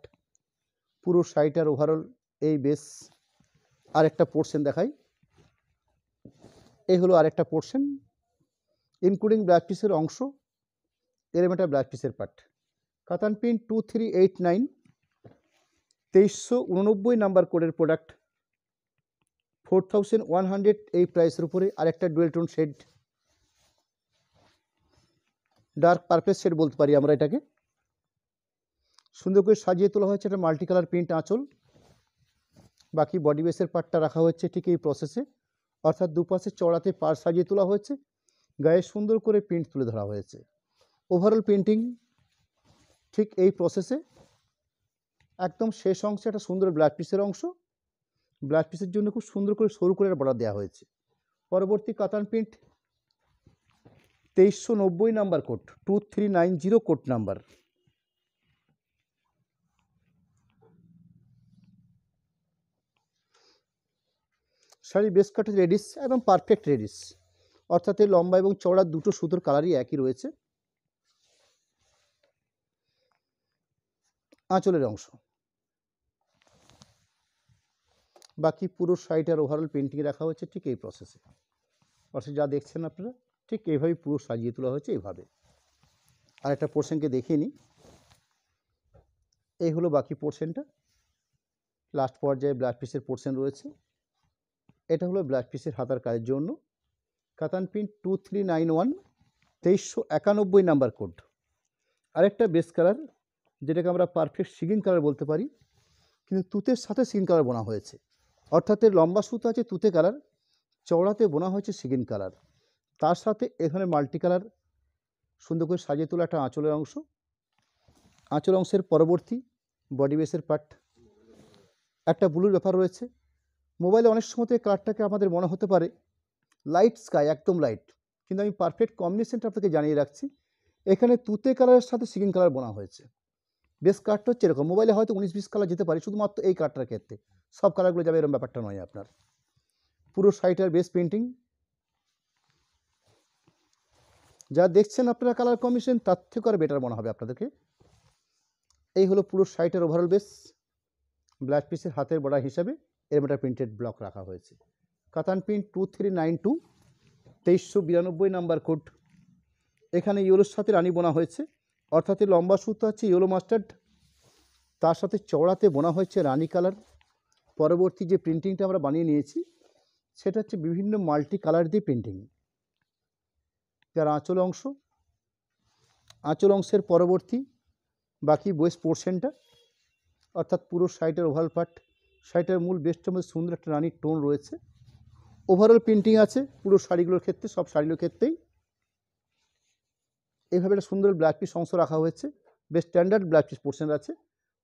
পুরো শাড়িটার ওভারঅল এই বেস। আরেকটা পোর্শন দেখাই, এই হলো আরেকটা পোর্শন ইনক্লুডিং ব্লাউজ পিসের অংশ, এরম একটা ব্লাউজ পিসের পার্ট। কাতান প্রিন্ট 2389, 2389 নাম্বার কোডের প্রোডাক্ট, 4100 এই প্রাইসের উপরে। আরেকটা dual tone shade, dark purple shade বলতে পারি আমরা এটাকে, সুন্দর করে সাজিয়ে তোলা হয়েছে। একটা মাল্টি কালার প্রিন্ট আঁচল, বাকি বডি বেসের পার্টটা রাখা হচ্ছে ঠিক এই প্রসেসে, অর্থাৎ দুপাশে চড়াতে পার সাজিয়ে তোলা হয়েছে, গায়ে সুন্দর করে প্রিন্ট তুলে ধরা হয়েছে। ওভারঅল প্রিন্টিং ঠিক এই প্রসেসে। একদম শেষ অংশে একটা সুন্দর ব্লাউজ পিসের অংশ, ব্লাউজ পিসের জন্য খুব সুন্দর করে সরু করে বর্ডার দেওয়া হয়েছে। পরবর্তী কাতান print 2390 number code, 2390 code number. Sari base কাটে রেডিস, একদম পারফেক্ট রেডিস, অর্থাৎ এই লম্বা এবং চওড়া দুটো সুতোর কালারই একই রয়েছে। আঁচলের অংশ, বাকি পুরো শাড়িটার ওভারঅল পেন্টিং রাখা হয়েছে ঠিক এই প্রসেসে, অর্থাৎ যা দেখছেন আপনারা ঠিক এইভাবেই পুরো সাজিয়ে তোলা হয়েছে এইভাবে। আর একটা পোর্শনকে দেখিয়ে নিই, এই হলো বাকি পোর্শনটা, লাস্ট পর্যায়ে ব্লাউজ পিসের পোর্শন রয়েছে। এটা হলো ব্লাউজ পিসের হাতার কাজের জন্য। কাতান প্রিন্ট 2391, 2391 নাম্বার কোড। আরেকটা বেস কালার, যেটাকে আমরা পারফেক্ট সিগিন কালার বলতে পারি, কিন্তু তুতের সাথে সিগিন কালার বোনা হয়েছে, অর্থাৎ এর লম্বা সুতো আছে তুতে কালার, চওড়াতে বোনা হয়েছে সিগিন কালার, তার সাথে এখানে মাল্টি কালার সুন্দর করে সাজিয়ে তোলা একটা আঁচলের অংশ। আঁচল অংশের পরবর্তী বডি বেসের পার্ট, একটা ব্লুর ব্যাপার রয়েছে। মোবাইলে অনেক সময় এই কালারটাকে আমাদের মনে হতে পারে লাইট স্কাই, একদম লাইট, কিন্তু আমি পারফেক্ট কম্বিনেশনটা আপনাকে জানিয়ে রাখছি। এখানে তুতে কালারের সাথে সিগিন কালার বোনা হয়েছে। বেস কালারটা হচ্ছে এরকম, মোবাইলে হয়তো 19-20 কালার যেতে পারে, শুধুমাত্র এই কালারটার ক্ষেত্রে সব কালারগুলো যাবে এরকম ব্যাপারটা নয় আপনার। পুরো শাড়িটার বেস পেন্টিং যা দেখছেন আপনারা কালার কম্বিনেশন তার থেকে আর বেটার মনে হবে আপনাদেরকে। এই হলো পুরো শাড়িটার ওভারঅল বেস, ব্লাউজ পিসের হাতের বর্ডার হিসাবে এরকম একটা প্রিন্টেড ব্লক রাখা হয়েছে। কাতান প্রিন্ট 2392, 2392 নাম্বার কোড। এখানে ইয়েলোর সাথে রানি বোনা হয়েছে, অর্থাৎ লম্বা সুতো আছে ইয়েলো মাস্টার্ড, তার সাথে চওড়াতে বোনা হয়েছে রানি কালার। পরবর্তী যে প্রিন্টিংটা আমরা বানিয়ে নিয়েছি সেটা হচ্ছে বিভিন্ন মাল্টি কালার দিয়ে প্রিন্টিং। যার আঁচল অংশ, আঁচল অংশের পরবর্তী বাকি ওয়েস্ট পোর্শনটা, অর্থাৎ পুরো শাড়িটার ওভারঅল পার্ট, শাড়িটার মূল বেস্টের মধ্যে সুন্দর একটা রানির টোন রয়েছে। ওভারঅল প্রিন্টিং আছে পুরো শাড়িগুলোর ক্ষেত্রে, সব শাড়িগুলোর ক্ষেত্রেই এইভাবে একটা সুন্দর ব্লাউজ পিস অংশ রাখা হয়েছে। বেশ স্ট্যান্ডার্ড ব্লাউজ পিস পোর্শন আছে,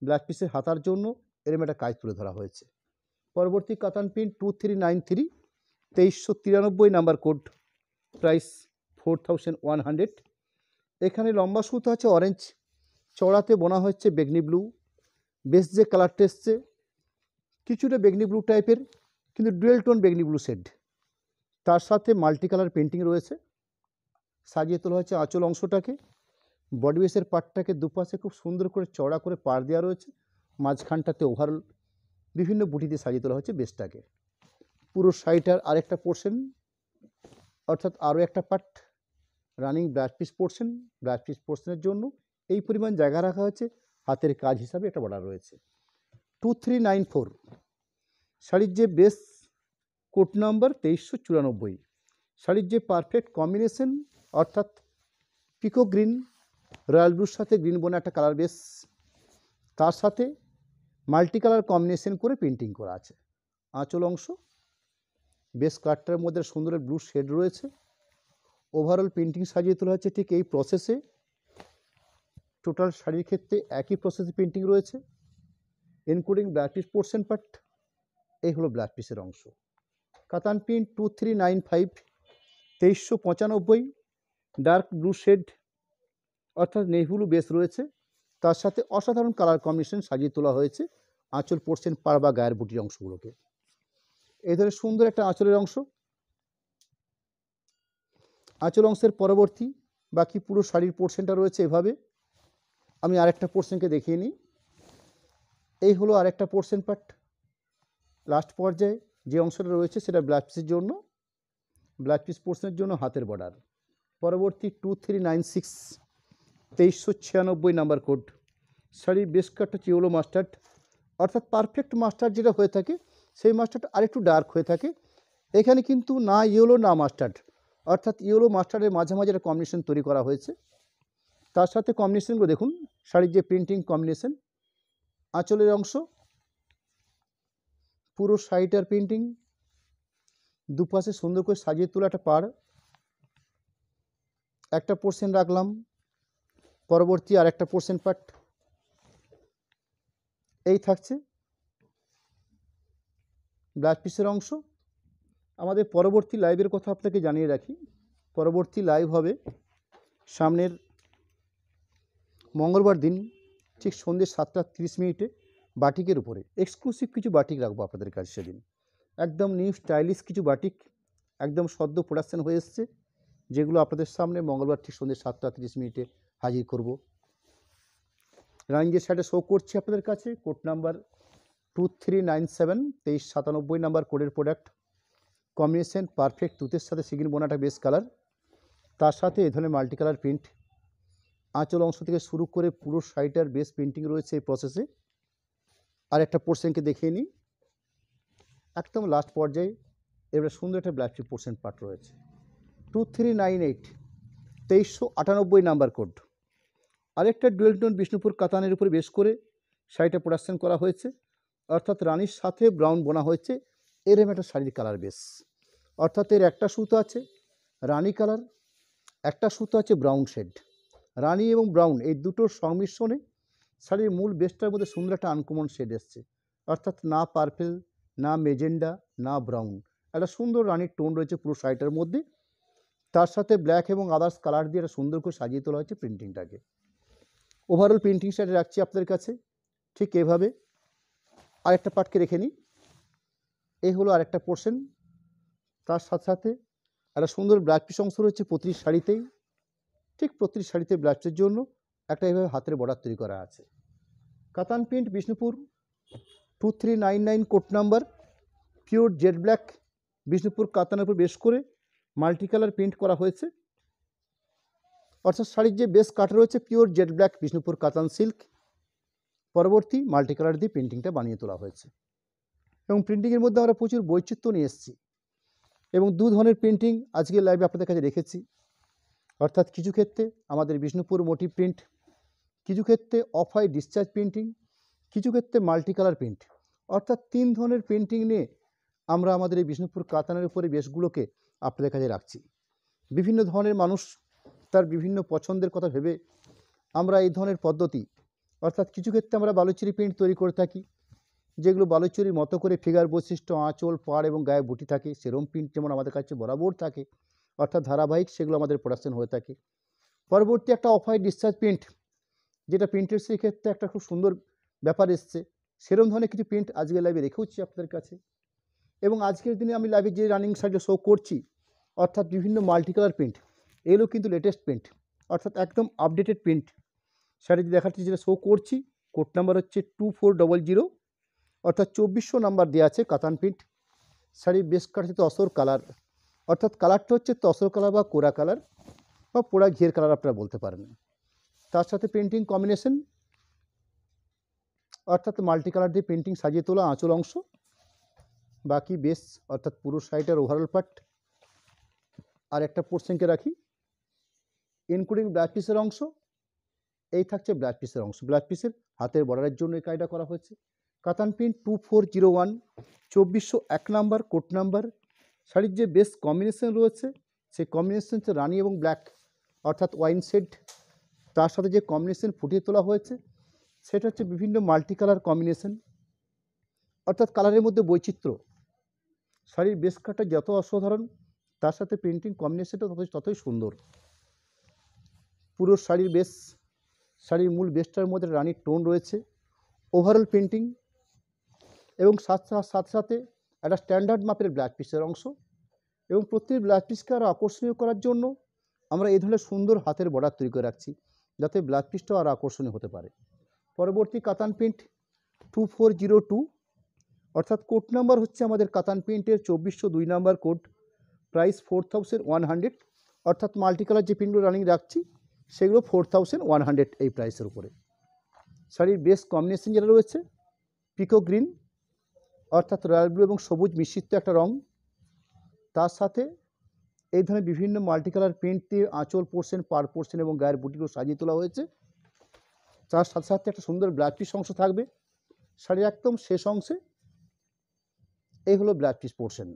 ব্লাউজ পিসের হাতার জন্য এরকম একটা কাজ তুলে ধরা হয়েছে। পরবর্তী কাতান প্রিন্ট 2393, 2393 নাম্বার কোড, প্রাইস 4100। এখানে লম্বা সুতো আছে অরেঞ্জ, চওড়াতে বোনা হচ্ছে বেগনি ব্লু, বেশ যে কালারটা এসছে কিছুটা বেগনি ব্লু টাইপের, কিন্তু ডুয়েল টোন বেগনি ব্লু শেড, তার সাথে মাল্টি কালার পেন্টিং রয়েছে। সাজিয়ে তোলা হয়েছে আঁচল অংশটাকে, বডি বেসের পার্টটাকে দুপাশে খুব সুন্দর করে চওড়া করে পাড় দেওয়া রয়েছে, মাঝখানটাতে ওভারঅল বিভিন্ন বুটি দিয়ে সাজিয়ে তোলা হয়েছে বেসটাকে। পুরো শাড়িটার আরেকটা পোর্শন, অর্থাৎ আরও একটা part running blouse piece portion, blouse piece পোর্শনের জন্য এই পরিমাণ জায়গা রাখা হয়েছে। হাতের কাজ হিসাবে একটা বর্ডার রয়েছে। 2394 শাড়ির যে বেস কোড নাম্বার 2394, শাড়ির যে পারফেক্ট কম্বিনেশন অর্থাৎ পিকো গ্রিন রয়্যাল ব্লুর সাথে গ্রিন বোনা একটা কালার বেস, তার সাথে মাল্টি কালার কম্বিনেশন করে পেন্টিং করা আছে। আঁচল অংশ বেস কালারটার মধ্যে সুন্দর ব্লু শেড রয়েছে। ওভারঅল পেন্টিং সাজিয়ে তোলা হচ্ছে ঠিক এই প্রসেসে। টোটাল শাড়ির ক্ষেত্রে একই প্রসেসে পেন্টিং রয়েছে, including black piece portion part. এই হলো ব্ল্যাক পিসের অংশ। কাতান প্রিন্ট 2395 2395 ডার্ক ব্লু শেড অর্থাৎ নেভি ব্লু বেস রয়েছে, তার সাথে অসাধারণ কালার কম্বিনেশন সাজিয়ে তোলা হয়েছে আঁচল পোর্শন পাড় বা গায়ের বুটির অংশগুলোকে। এই ধরনের সুন্দর একটা আঁচলের অংশ। আঁচল অংশের পরবর্তী বাকি পুরো শাড়ির পোর্শনটা রয়েছে এভাবে। আমি আরেকটা পোর্শনকে দেখিয়ে নিই। এই হলো আরেকটা পোর্শন পার্ট। লাস্ট পর্যায়ে যে অংশটা রয়েছে সেটা ব্ল্যাক পিসের জন্য, ব্ল্যাক পিস পোর্শনের জন্য হাতের বর্ডার। পরবর্তী 2396 2396 নাম্বার কোড। শাড়ির বেস কাটটা হচ্ছে ইয়েলো মাস্টার্ড অর্থাৎ পারফেক্ট মাস্টার্ড যেটা হয়ে থাকে সেই মাস্টার্ড আরেকটু ডার্ক হয়ে থাকে। এখানে কিন্তু না ইয়েলো না মাস্টার্ড অর্থাৎ ইয়েলো মাস্টার্ডের মাঝামাঝি একটা কম্বিনেশন তৈরি করা হয়েছে। তার সাথে কম্বিনেশনগুলো দেখুন, শাড়ির যে প্রিন্টিং কম্বিনেশন, আঁচলের অংশ পুরো শাড়িটার প্রিন্টিং, দুপাশে সুন্দর করে সাজিয়ে তোলা একটা পাড়, একটা পোর্শন রাখলাম, পরবর্তী আর একটা পোর্শন পার্ট। এই থাকছে ব্লাউজ পিসের অংশ। আমাদের পরবর্তী লাইভের কথা আপনাকে জানিয়ে রাখি, পরবর্তী লাইভ হবে সামনের মঙ্গলবার দিন ঠিক সন্ধ্যে 7:30 বাটিকের উপরে। এক্সক্লুসিভ কিছু বাটিক রাখবো আপনাদের কাছে সেদিন, একদম নিউ স্টাইলিশ কিছু বাটিক, একদম সদ্য প্রোডাকশান হয়ে এসছে, যেগুলো আপনাদের সামনে মঙ্গলবার ঠিক সন্ধ্যে 7:30 হাজির করব। রানিং যে শাড়িটা শো করছি আপনাদের কাছে কোড নাম্বার 2397 2397 নাম্বার কোডের প্রোডাক্ট। কম্বিনেশন পারফেক্ট তুতের সাথে সিগিন বোনাটা বেস কালার, তার সাথে এ ধরনের মাল্টি কালার প্রিন্ট। আঁচল অংশ থেকে শুরু করে পুরো শাড়িটার বেস প্রিন্টিং রয়েছে এই প্রসেসে। আর একটা পোর্শনকে দেখিয়ে নিই, একদম লাস্ট পর্যায়ে এবারে সুন্দর একটা ব্ল্যাক পোর্শন পার্ট রয়েছে। 2398 2398 নাম্বার কোড। আরেকটা ডুয়েল টোন বিষ্ণুপুর কাতানের উপরে বেশ করে শাড়িটা প্রোডাকশন করা হয়েছে, অর্থাৎ রানির সাথে ব্রাউন বোনা হয়েছে। এরম একটা শাড়ির কালার বেস, অর্থাৎ এর একটা সুতো আছে রানি কালার, একটা সুতো আছে ব্রাউন শেড। রানি এবং ব্রাউন এই দুটোর সংমিশ্রণে শাড়ির মূল বেসটার মধ্যে সুন্দর একটা আনকমন শেড এসছে, অর্থাৎ না পার্পেল না মেজেন্ডা না ব্রাউন, একটা সুন্দর রানির টোন রয়েছে পুরো শাড়িটার মধ্যে। তার সাথে ব্ল্যাক এবং আদার্স কালার দিয়ে একটা সুন্দর করে সাজিয়ে তোলা হয়েছে প্রিন্টিংটাকে। ওভারঅল প্রিন্টিং শাড়ি রাখছি আপনাদের কাছে ঠিক এভাবে। আরেকটা পার্টকে রেখে নিই, এই হলো আরেকটা পোর্শন। তার সাথে সাথে একটা সুন্দর ব্ল্যাক পিস অংশ রয়েছে প্রতিটি শাড়িতেই, ঠিক প্রতিটি শাড়িতে ব্ল্যাক পিসের জন্য একটা এভাবে হাতের বর্ডার তৈরি করা আছে। কাতান print Bishnupur 2399 code number, pure jade black Bishnupur কাতানের উপর বেশ করে মাল্টি কালার প্রিন্ট করা হয়েছে, অর্থাৎ শাড়ির যে বেস কাট রয়েছে পিওর জেড ব্ল্যাক বিষ্ণুপুর কাতান সিল্ক, পরবর্তী মাল্টি কালার দিয়ে প্রিন্টিংটা বানিয়ে তোলা হয়েছে। এবং প্রিন্টিংয়ের মধ্যে আমরা প্রচুর বৈচিত্র্য নিয়ে এসেছি এবং দু ধরনের প্রিন্টিং আজকে লাইভে আপনাদের কাছে রেখেছি, অর্থাৎ কিছু ক্ষেত্রে আমাদের বিষ্ণুপুর মোটিভ প্রিন্ট, কিছু ক্ষেত্রে অফ হোয়াইট ডিসচার্জ প্রিন্টিং, কিছু ক্ষেত্রে মাল্টি কালার প্রিন্ট, অর্থাৎ 3 ধরনের প্রিন্টিং নিয়ে আমরা আমাদের এই বিষ্ণুপুর কাতানের উপরে বেশগুলোকে আপনাদের কাছে রাখছি। বিভিন্ন ধরনের মানুষ তার বিভিন্ন পছন্দের কথা ভেবে আমরা এই ধরনের পদ্ধতি, অর্থাৎ কিছু ক্ষেত্রে আমরা বালুচুরি প্রিন্ট তৈরি করে থাকি, যেগুলো বালুচুরির মতো করে ফিগার বৈশিষ্ট্য আঁচল পাড় এবং গায়ে বুটি থাকে, সেরম প্রিন্ট যেমন আমাদের কাছে বরাবর থাকে, অর্থাৎ ধারাবাহিক সেগুলো আমাদের প্রোডাকশন হয়ে থাকে। পরবর্তী একটা অফ হোয়াইট ডিসচার্জ প্রিন্ট, যেটা প্রিন্টের সেই ক্ষেত্রে একটা খুব সুন্দর ব্যাপার এসছে, সেরকম ধরনের কিছু প্রিন্ট আজকে লাইভে রেখেওছি আপনাদের কাছে। এবং আজকের দিনে আমি লাইভে যে রানিং শাড়িটা শো করছি, অর্থাৎ বিভিন্ন মাল্টি কালার প্রিন্ট, এগুলো কিন্তু লেটেস্ট প্রিন্ট, অর্থাৎ একদম আপডেটেড প্রিন্ট। শাড়িটি দেখাচ্ছি যেটা শো করছি কোড নাম্বার হচ্ছে 2400, অর্থাৎ 2400 নাম্বার দেওয়া আছে কাতান প্রিন্ট। শাড়ির বেশ কাটছে তসর কালার, অর্থাৎ কালারটা হচ্ছে তসর কালার বা কোরা কালার বা পোড়া ঘিয়ের কালার আপনারা বলতে পারেন। তার সাথে প্রিন্টিং কম্বিনেশন অর্থাৎ মাল্টি কালার দিয়ে পেন্টিং সাজিয়ে তোলা আঁচল অংশ, বাকি বেস অর্থাৎ পুরো শাড়িটার ওভারঅল পার্ট। আর একটা পোর্শনকে রাখি ইনক্লুডিং ব্লাউজ পিসের অংশ। এই থাকছে ব্লাউজ পিসের অংশ, ব্লাউজ পিসের হাতের বর্ডারের জন্য এই কাজটা করা হয়েছে। কাতান প্রিন্ট 2401, 2401 নাম্বার কোট নাম্বার। শাড়ির যে বেস কম্বিনেশন রয়েছে সেই কম্বিনেশন হচ্ছে রানি এবং ব্ল্যাক অর্থাৎ ওয়াইন শেড, তার সাথে যে কম্বিনেশন ফুটিয়ে তোলা হয়েছে সেটা হচ্ছে বিভিন্ন মাল্টি কালার কম্বিনেশন অর্থাৎ কালারের মধ্যে বৈচিত্র্য। শাড়ির বেস কাটটা যত অসাধারণ তার সাথে প্রিন্টিং কম্বিনেশনটা ততই সুন্দর। পুরো শাড়ির বেস, শাড়ির মূল বেসটার মধ্যে রানির টোন রয়েছে, ওভারঅল পেন্টিং এবং সাথে সাথে একটা স্ট্যান্ডার্ড মাপের ব্লাউজ পিসের অংশ। এবং প্রত্যেক ব্লাউজ পিসকে আরও আকর্ষণীয় করার জন্য আমরা এই ধরনের সুন্দর হাতের বর্ডার তৈরি করে রাখছি যাতে ব্লাউজ পিসটাও আরও আকর্ষণীয় হতে পারে। পরবর্তী কাতান প্রিন্ট 2402, অর্থাৎ কোড নাম্বার হচ্ছে আমাদের কাতান প্রিন্টের 2402 নাম্বার কোড, প্রাইস 4100, অর্থাৎ মাল্টি কালার যে প্রিন্টগুলো রানিং রাখছি সেগুলো 4100 এই প্রাইসের উপরে। শাড়ির বেস কম্বিনেশন যেটা রয়েছে পিকো গ্রিন অর্থাৎ রয়্যাল ব্লু এবং সবুজ মিশ্রিত একটা রং, তার সাথে এই ধরনের বিভিন্ন মাল্টি কালার প্রিন্ট দিয়ে আঁচল পোর্শন, পার পোর্শন এবং গায়ের বুটিগুলো সাজিয়ে তোলা হয়েছে। তার সাথে সাথে একটা সুন্দর ব্লাউজ পিস অংশ থাকবে শাড়ির একদম শেষ অংশে। এই হলো ব্লাউজ পিস পোর্শন।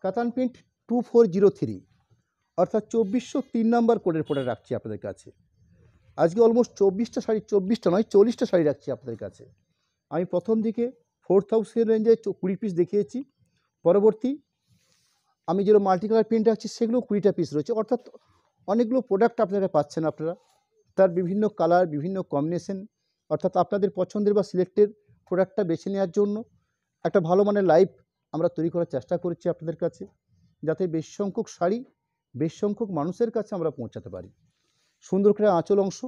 কাতান প্রিন্ট 2403, অর্থাৎ 2403 নাম্বার কোডের পরে রাখছি আপনাদের কাছে। আজকে অলমোস্ট 24টা শাড়ি, 24টা নয় 40টা শাড়ি রাখছি আপনাদের কাছে। আমি প্রথম দিকে 4000 রেঞ্জে 20 পিস দেখিয়েছি, পরবর্তী আমি যেগুলো মাল্টি কালার প্রিন্ট রাখছি সেগুলো 20টা পিস রয়েছে, অর্থাৎ অনেকগুলো প্রোডাক্ট আপনারা পাচ্ছেন। আপনারা তার বিভিন্ন কালার, বিভিন্ন কম্বিনেশন, অর্থাৎ আপনাদের পছন্দের বা সিলেক্টেড প্রোডাক্টটা বেছে নেওয়ার জন্য একটা ভালো মানের লাইভ আমরা তৈরি করার চেষ্টা করছি আপনাদের কাছে, যাতে বেশি সংখ্যক শাড়ি বেশি সংখ্যক মানুষের কাছে আমরা পৌঁছাতে পারি। সুন্দর করে আঁচল অংশ,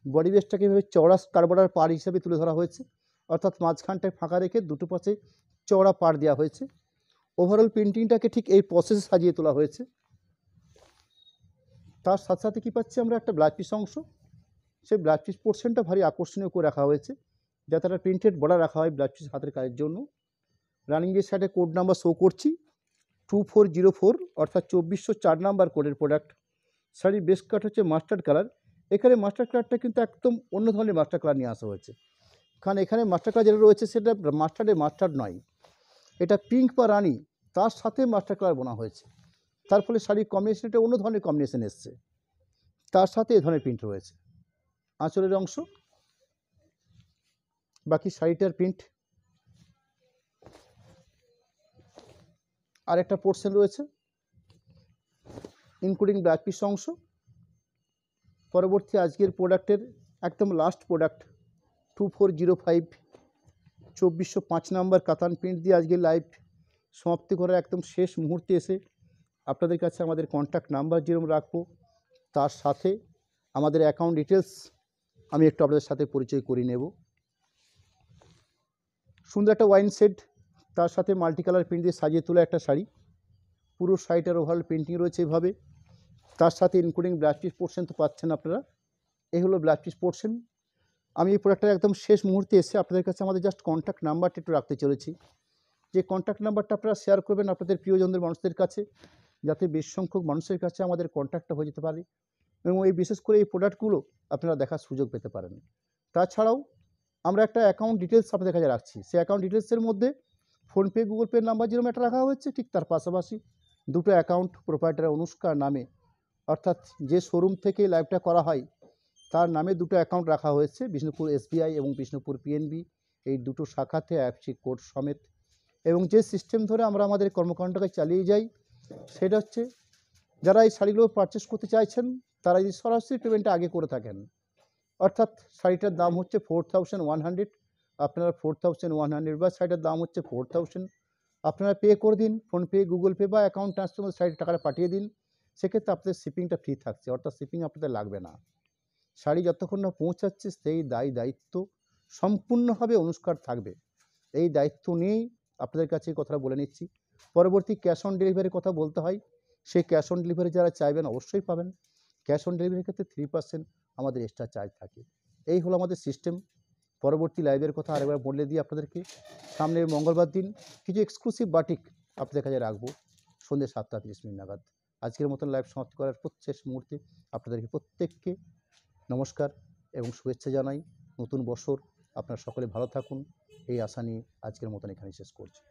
বডি বেসটাকে এভাবে চওড়া কার্বডার পাড় হিসাবে তুলে ধরা হয়েছে, অর্থাৎ মাঝখানটায় ফাঁকা রেখে দুটো পাশে চওড়া পাড় দেওয়া হয়েছে। ওভারঅল প্রিন্টিংটাকে ঠিক এই প্রসেসে সাজিয়ে তোলা হয়েছে। তার সাথে সাথে কী পাচ্ছি আমরা একটা ব্লাউজ পিস অংশ, সেই ব্লাউজ পিস পোর্শনটা ভারী আকর্ষণীয় করে রাখা হয়েছে যাতে একটা প্রিন্টেড বর্ডার রাখা হয় ব্লাউজ পিস হাতের কাজের জন্য। রানিং যে সাইডে কোড নাম্বার শো করছি 2404, অর্থাৎ 2404 নাম্বার কোডের প্রোডাক্ট। শাড়ির বেস কাট হচ্ছে মাস্টার্ড কালার। এখানে মাস্টার্ড কালারটা কিন্তু একদম অন্য ধরনের মাস্টার কালার নিয়ে আসা হয়েছে, কারণ এখানে মাস্টার কালার যেটা রয়েছে সেটা মাস্টার্ড নয়, এটা পিঙ্ক বা রানি তার সাথে মাস্টার কালার বোনা হয়েছে। তার ফলে শাড়ির কম্বিনেশনটা অন্য ধরনের কম্বিনেশন এসছে, তার সাথে এই ধরনের প্রিন্ট রয়েছে। আঁচলের অংশ, বাকি শাড়িটার প্রিন্ট। আর একটা পোর্শন রয়েছে ইনক্লুডিং ব্লাউজ পিস অংশ। পরবর্তী আজকের প্রোডাক্টের একদম লাস্ট প্রোডাক্ট 2405, 2405 নাম্বার কাতান প্রিন্ট দিয়ে আজকে লাইভ সমাপ্তি করার একদম শেষ মুহূর্তে এসে আপনাদের কাছে আমাদের কন্ট্যাক্ট নাম্বার যেরকম রাখবো, তার সাথে আমাদের অ্যাকাউন্ট ডিটেলস আমি একটু আপনাদের সাথে পরিচয় করিয়ে নেব। সুন্দর একটা ওয়াইন শেড, তার সাথে মাল্টি কালার প্রিন্ট দিয়ে সাজিয়ে তোলা একটা শাড়ি। পুরো শাড়িটার ওভারঅল পেন্টিং রয়েছে এভাবে, তার সাথে ইনক্লুডিং ব্লাউজ পিস পোর্শন তো পাচ্ছেন আপনারা। এই হলো ব্লাউজ পিস পোর্শন। আমি এই প্রোডাক্টটা একদম শেষ মুহূর্তে এসে আপনাদের কাছে আমাদের জাস্ট কন্ট্যাক্ট নাম্বারটা একটু রাখতে চলেছি, যে কন্ট্যাক্ট নাম্বারটা আপনারা শেয়ার করবেন আপনাদের প্রিয়জনদের মানুষদের কাছে, যাতে বেশি সংখ্যক মানুষের কাছে আমাদের কন্ট্যাক্টটা হয়ে যেতে পারে এবং এই বিশেষ করে এই প্রোডাক্টগুলো আপনারা দেখার সুযোগ পেতে পারেন। তাছাড়াও আমরা একটা অ্যাকাউন্ট ডিটেলস আপনাদের কাছে রাখছি, সেই অ্যাকাউন্ট ডিটেলসের মধ্যে ফোনপে, গুগল পে নাম্বার যেরকম একটা রাখা হয়েছে, ঠিক তার পাশাপাশি দুটো অ্যাকাউন্ট প্রোপাইটার অনুষ্কার নামে, অর্থাৎ যে শোরুম থেকে লাইভটা করা হয় তার নামে দুটো অ্যাকাউন্ট রাখা হয়েছে, বিষ্ণুপুর SBI এবং বিষ্ণুপুর PNB, এই দুটো শাখাতে IFSC কোড সমেত। এবং যে সিস্টেম ধরে আমরা আমাদের কর্মকাণ্ডকে চালিয়ে যাই সেটা হচ্ছে, যারা এই শাড়িগুলো পারচেস করতে চাইছেন তারা যদি সরাসরি পেমেন্টটা আগে করে থাকেন, অর্থাৎ শাড়িটার দাম হচ্ছে 4100, আপনারা 4100 বা শাড়িটার দাম হচ্ছে 4000, আপনারা পে করে দিন ফোনপে, গুগল পে বা অ্যাকাউন্ট ট্রান্সফার শাড়ির টাকাটা পাঠিয়ে দিন। সেক্ষেত্রে আপনাদের শিপিংটা ফ্রি থাকছে, অর্থাৎ শিপিং আপনাদের লাগবে না। শাড়ি যতক্ষণ না পৌঁছাচ্ছে সেই দায়িত্ব সম্পূর্ণভাবে অনুষ্কার থাকবে। এই দায়িত্ব নিয়েই আপনাদের কাছে এই কথাটা বলে নিচ্ছি। পরবর্তী ক্যাশ অন ডেলিভারির কথা বলতে হয়, সেই ক্যাশ অন ডেলিভারি যারা চাইবেন অবশ্যই পাবেন। ক্যাশ অন ডেলিভারির ক্ষেত্রে 3% আমাদের এক্সট্রা চার্জ থাকে। এই হলো আমাদের সিস্টেম। পরবর্তী লাইভের কথা আরেকবার বলে দিই আপনাদেরকে, সামনের মঙ্গলবার দিন কিছু এক্সক্লুসিভ বাটিক আপনাদের কাছে রাখবো সন্ধ্যে 7:30 নাগাদ। আজকের মতন লাইভ সমাপ্তি করার শেষ মুহূর্তে আপনাদেরকে প্রত্যেককে নমস্কার এবং শুভেচ্ছা জানাই। নতুন বছর আপনারা সকলে ভালো থাকুন এই আশা নিয়ে আজকের মতন এখানে শেষ করছি।